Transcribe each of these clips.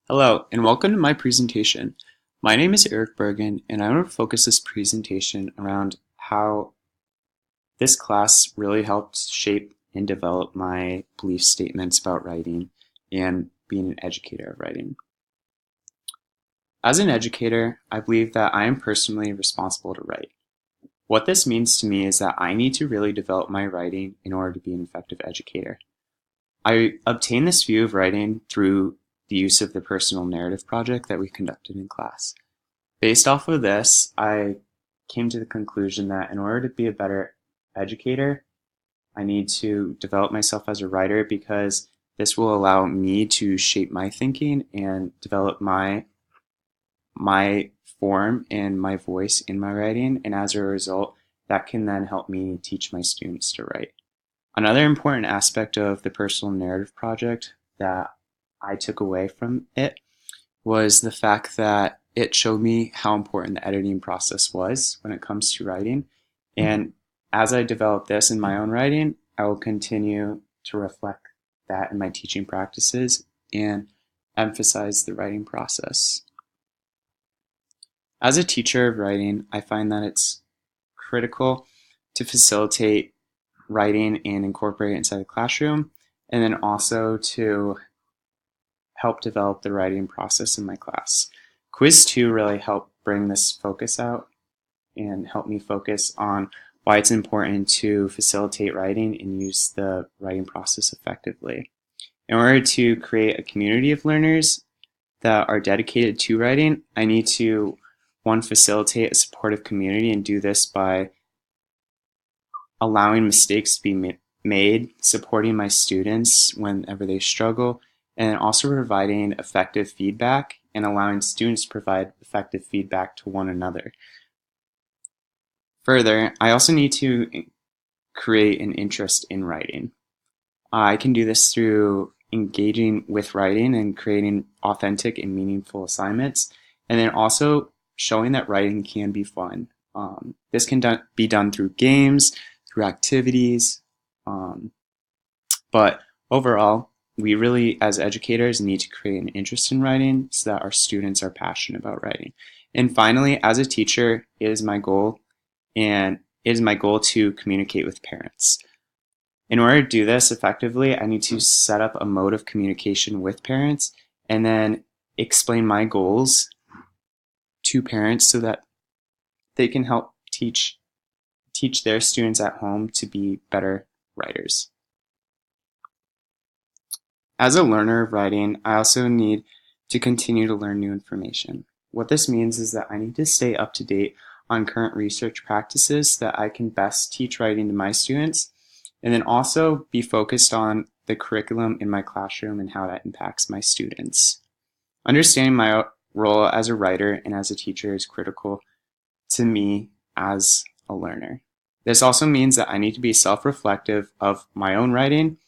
Hello, and welcome to my presentation. My name is Eric Bergen, and I want to focus this presentation around how this class really helped shape and develop my belief statements about writing and being an educator of writing. As an educator, I believe that I am personally responsible to write. What this means to me is that I need to really develop my writing in order to be an effective educator. I obtained this view of writing through the use of the personal narrative project that we conducted in class. Based off of this, I came to the conclusion that in order to be a better educator, I need to develop myself as a writer because this will allow me to shape my thinking and develop my form and my voice in my writing, and as a result, that can then help me teach my students to write. Another important aspect of the personal narrative project that I took away from it was the fact that it showed me how important the editing process was when it comes to writing. And as I develop this in my own writing, I will continue to reflect that in my teaching practices and emphasize the writing process. As a teacher of writing, I find that it's critical to facilitate writing and incorporate it inside the classroom, and then also to help develop the writing process in my class. Quiz 2 really helped bring this focus out and help me focus on why it's important to facilitate writing and use the writing process effectively. In order to create a community of learners that are dedicated to writing, I need to, one, facilitate a supportive community and do this by allowing mistakes to be made, supporting my students whenever they struggle, and also providing effective feedback and allowing students to provide effective feedback to one another. Further, I also need to create an interest in writing. I can do this through engaging with writing and creating authentic and meaningful assignments, and then also showing that writing can be fun. This can be done through games, through activities, but overall, we really, as educators, need to create an interest in writing so that our students are passionate about writing. And finally, as a teacher, it is my goal to communicate with parents. In order to do this effectively, I need to set up a mode of communication with parents and then explain my goals to parents so that they can help teach their students at home to be better writers. As a learner of writing, I also need to continue to learn new information. What this means is that I need to stay up to date on current research practices so that I can best teach writing to my students, and then also be focused on the curriculum in my classroom and how that impacts my students. Understanding my role as a writer and as a teacher is critical to me as a learner. This also means that I need to be self-reflective of my own writing,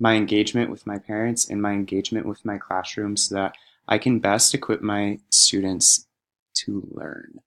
my engagement with my parents, and my engagement with my classroom so that I can best equip my students to learn.